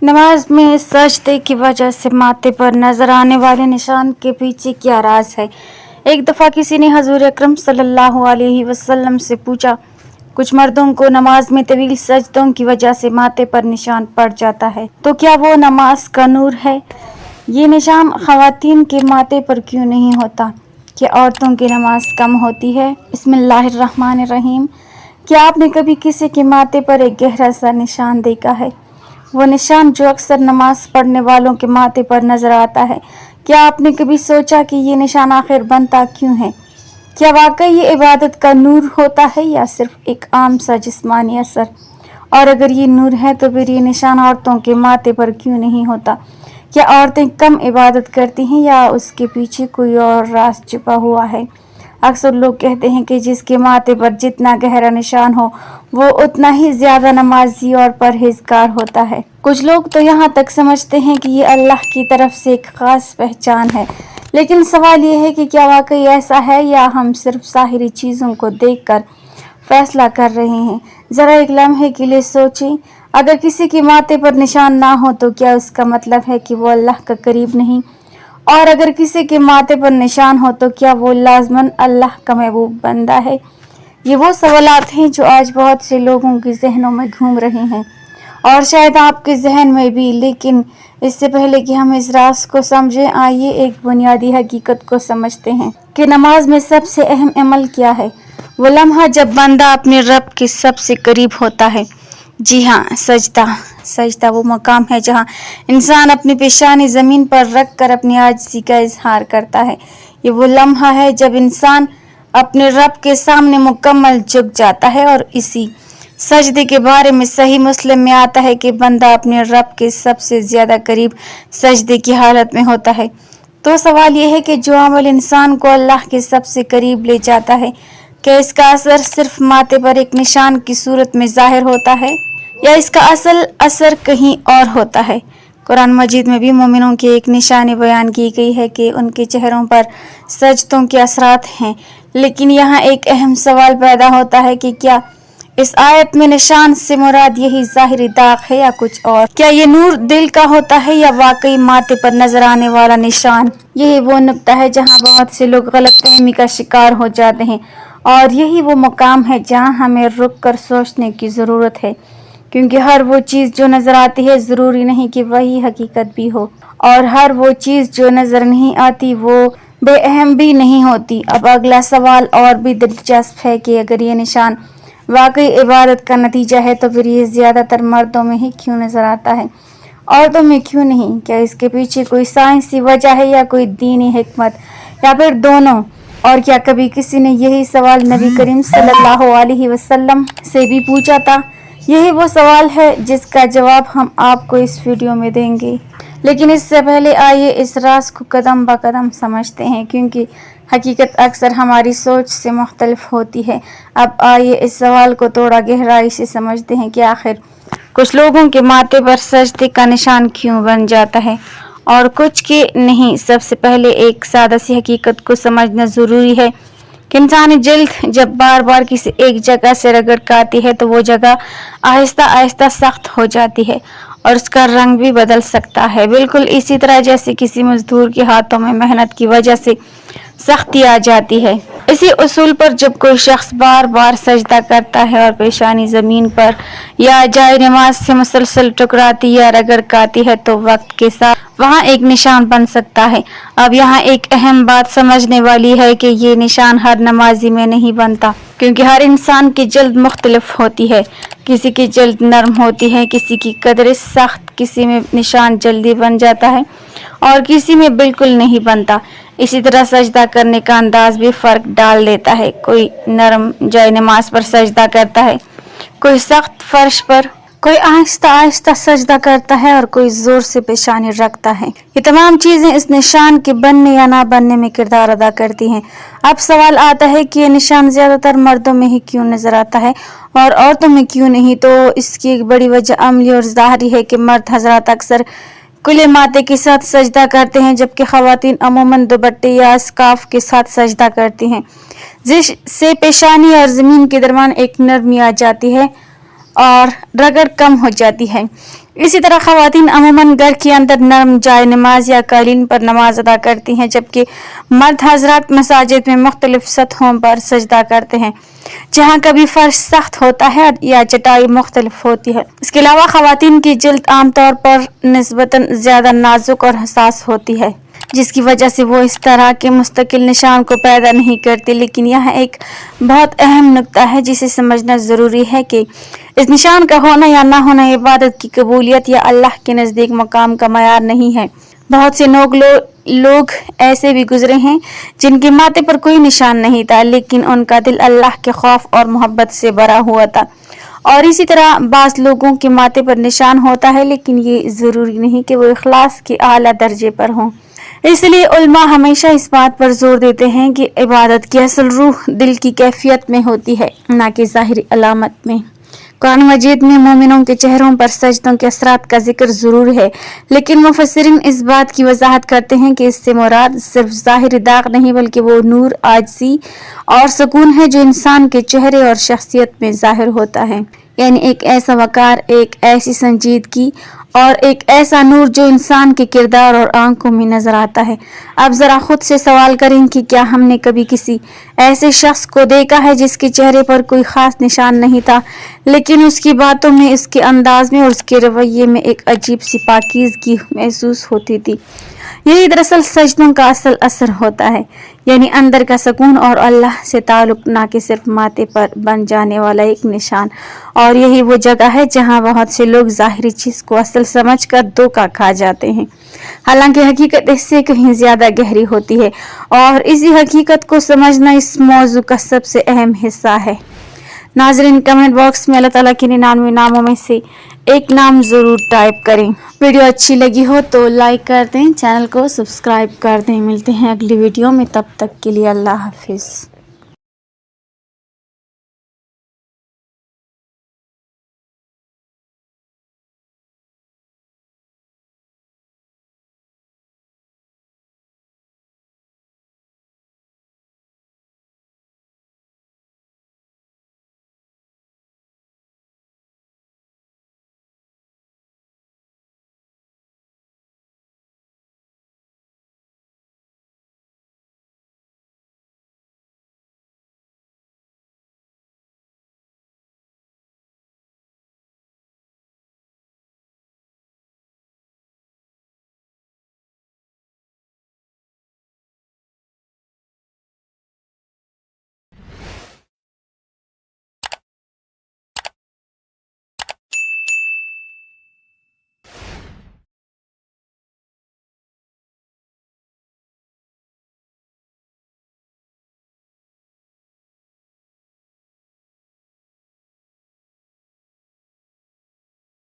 नमाज में सजदे की वजह से माथे पर नजर आने वाले निशान के पीछे क्या राज है। एक दफ़ा किसी ने हजूर अकरम सल्लल्लाहु अलैहि वसल्लम से पूछा, कुछ मर्दों को नमाज में तवील सजदों की वजह से माथे पर निशान पड़ जाता है, तो क्या वो नमाज का नूर है? ये निशान ख़वातीन के माथे पर क्यों नहीं होता? क्या औरतों की नमाज कम होती है? बिस्मिल्लाहिर्रहमानिर्रहीम। क्या आपने कभी किसी के माथे पर एक गहरा सा निशान देखा है? वो निशान जो अक्सर नमाज पढ़ने वालों के माथे पर नजर आता है। क्या आपने कभी सोचा कि ये निशान आखिर बनता क्यों है? क्या वाकई ये इबादत का नूर होता है या सिर्फ एक आम सा जिस्मानी असर? और अगर ये नूर है तो फिर ये निशान औरतों के माथे पर क्यों नहीं होता? क्या औरतें कम इबादत करती हैं या उसके पीछे कोई और राज छुपा हुआ है? अक्सर लोग कहते हैं कि जिसके माथे पर जितना गहरा निशान हो वो उतना ही ज्यादा नमाजी और परहेजगार होता है। कुछ लोग तो यहाँ तक समझते हैं कि ये अल्लाह की तरफ से एक खास पहचान है। लेकिन सवाल ये है कि क्या वाकई ऐसा है या हम सिर्फ ज़ाहिरी चीज़ों को देखकर फैसला कर रहे हैं। ज़रा एक लम्हे के लिए सोचें, अगर किसी के माथे पर निशान ना हो तो क्या उसका मतलब है कि वो अल्लाह का करीब नहीं? और अगर किसी के माथे पर निशान हो तो क्या वो लाजमन अल्लाह का महबूब बंदा है? ये वो सवालात हैं जो आज बहुत से लोगों के जहनों में घूम रहे हैं और शायद आपके जहन में भी। लेकिन इससे पहले कि हम इस राज को समझें, आइए एक बुनियादी हकीकत को समझते हैं कि नमाज में सबसे अहम अमल क्या है। वो लम्हा जब बंदा अपने रब के सबसे करीब होता है। जी हाँ, सजदा वो मकाम है जहाँ इंसान अपनी पेशानी ज़मीन पर रख कर अपनी आजिज़ी का इजहार करता है। ये वो लम्हा है जब इंसान अपने रब के सामने मुकम्मल झुक जाता है। और इसी सजदे के बारे में सही मुस्लिम में आता है कि बंदा अपने रब के सबसे ज़्यादा करीब सजदे की हालत में होता है। तो सवाल यह है कि जो अमल इंसान को अल्लाह के सबसे करीब ले जाता है, क्या इसका असर सिर्फ माथे पर एक निशान की सूरत में ज़ाहिर होता है या इसका असल असर कहीं और होता है? कुरान मजीद में भी मोमिनों की एक निशानी बयान की गई है कि उनके चेहरों पर सजदों के असरात हैं। लेकिन यहाँ एक अहम सवाल पैदा होता है कि क्या इस आयत में निशान से मुराद यही ज़ाहिरी दाग है या कुछ और? क्या ये नूर दिल का होता है या वाकई माथे पर नजर आने वाला निशान? यही वो नुक्ता है जहाँ बहुत से लोग गलतफहमी का शिकार हो जाते हैं और यही वो मकाम है जहाँ हमें रुक कर सोचने की ज़रूरत है, क्योंकि हर वो चीज़ जो नज़र आती है ज़रूरी नहीं कि वही हकीकत भी हो, और हर वो चीज़ जो नज़र नहीं आती वो बेअहम भी नहीं होती। अब अगला सवाल और भी दिलचस्प है कि अगर ये निशान वाकई इबादत का नतीजा है तो फिर ये ज़्यादातर मर्दों में ही क्यों नज़र आता है, औरतों में क्यों नहीं? क्या इसके पीछे कोई साइंसी वजह है या कोई दीनी हिकमत या फिर दोनों? और क्या कभी किसी ने यही सवाल नबी करीम सल्लल्लाहु अलैहि वसल्लम से भी पूछा था? यही वो सवाल है जिसका जवाब हम आपको इस वीडियो में देंगे। लेकिन इससे पहले आइए इस राज को कदम ब कदम समझते हैं, क्योंकि हकीकत अक्सर हमारी सोच से मुख्तलिफ होती है। अब आइए इस सवाल को थोड़ा गहराई से समझते हैं कि आखिर कुछ लोगों के माथे पर सजदे का निशान क्यों बन जाता है और कुछ के नहीं। सबसे पहले एक सादा सी हकीकत को समझना ज़रूरी है कि इंसानी जल्द जब बार बार किसी एक जगह से रगड़ खाती है तो वो जगह आहिस्ता आहिस्ता सख्त हो जाती है और उसका रंग भी बदल सकता है, बिल्कुल इसी तरह जैसे किसी मजदूर के हाथों में मेहनत की वजह से सख्ती आ जाती है। इसी उसूल पर जब कोई शख्स बार बार सजदा करता है और पेशानी ज़मीन पर या जाए नमाज से मुसलसल टकराती या रगड़ खाती है तो वक्त के साथ वहाँ एक निशान बन सकता है। अब यहाँ एक अहम बात समझने वाली है कि ये निशान हर नमाजी में नहीं बनता, क्योंकि हर इंसान की जल्द मुख्तलिफ होती है। किसी की जल्द नरम होती है, किसी की कदर सख्त, किसी में निशान जल्दी बन जाता है और किसी में बिल्कुल नहीं बनता। इसी तरह सजदा करने का अंदाज भी फ़र्क डाल देता है। कोई नरम जाए नमाज पर सजदा करता है, कोई सख्त फर्श पर, कोई आहिस्ता आहिस्ता सजदा करता है और कोई जोर से पेशानी रखता है। ये तमाम चीज़ें इस निशान के बनने या ना बनने में किरदार अदा करती हैं। अब सवाल आता है कि ये निशान ज़्यादातर मर्दों में ही क्यों नज़र आता है और औरतों में क्यों नहीं? तो इसकी एक बड़ी वजह अमली और ज़ाहरी है कि मर्द हजरात अक्सर खुले माथे के साथ सजदा करते हैं, जबकि ख़वातीन अमूमन दुपट्टे या स्कार्फ के साथ सजदा करती हैं, जिससे पेशानी और ज़मीन के दरमियान एक नरमी आ जाती है और रगड़ कम हो जाती है। इसी तरह ख़वातीन अमूमन घर के अंदर नरम जाए नमाज या कालीन पर नमाज अदा करती हैं, जबकि मर्द हजरात मसाजिद में मुख्तलिफ सतहों पर सजदा करते हैं जहाँ कभी फर्श सख्त होता है या चटाई मुख्तलिफ होती है। इसके अलावा ख़वातीन की जिल्द आमतौर पर निस्बतन ज़्यादा नाजुक और हसास होती है, जिसकी वजह से वो इस तरह के मुस्तकिल निशान को पैदा नहीं करती। लेकिन यह एक बहुत अहम नुक्ता है जिसे समझना ज़रूरी है कि इस निशान का होना या ना होना इबादत की कबूलियत या अल्लाह के नज़दीक मकाम का मयार नहीं है। बहुत से लोग ऐसे भी गुजरे हैं जिनके माथे पर कोई निशान नहीं था, लेकिन उनका दिल अल्लाह के खौफ और मोहब्बत से भरा हुआ था। और इसी तरह बाज़ लोगों के माथे पर निशान होता है, लेकिन ये ज़रूरी नहीं कि वो इखलास के आला दर्जे पर हों। इसलिए उलमा हमेशा इस बात पर जोर देते हैं कि इबादत की असल रूह दिल की कैफियत में होती है, ना कि ज़ाहिरी अलामत में। कुरान मजीद में मोमिनों के चेहरों पर सजदों के असरात का जिक्र जरूर है, लेकिन मुफस्सिरीन इस बात की वजाहत करते हैं कि इससे मुराद सिर्फ ज़ाहिरी दाग नहीं बल्कि वो नूर, आजिज़ी और सुकून है जो इंसान के चेहरे और शख्सियत में ज़ाहिर होता है। यानी एक ऐसा वकार, एक ऐसी संजीदगी और एक ऐसा नूर जो इंसान के किरदार और आंखों में नजर आता है। अब जरा खुद से सवाल करें कि क्या हमने कभी किसी ऐसे शख्स को देखा है जिसके चेहरे पर कोई खास निशान नहीं था, लेकिन उसकी बातों में, उसके अंदाज में और उसके रवैये में एक अजीब सी पाकीज़गी महसूस होती थी। यही दरअसल सजदों का असल असर होता है, यानी अंदर का सुकून और अल्लाह से ताल्लुक, ना कि सिर्फ माथे पर बन जाने वाला एक निशान। और यही वो जगह है जहाँ बहुत से लोग ज़ाहिरी चीज़ को असल समझकर धोखा खा जाते हैं, हालांकि हकीकत इससे कहीं ज़्यादा गहरी होती है। और इसी हकीकत को समझना इस मौजू का सबसे अहम हिस्सा है। नाज़रीन, कमेंट बॉक्स में अल्लाह ताला के 99 नामों में से एक नाम ज़रूर टाइप करें। वीडियो अच्छी लगी हो तो लाइक कर दें, चैनल को सब्सक्राइब कर दें। मिलते हैं अगली वीडियो में, तब तक के लिए अल्लाह हाफिज़।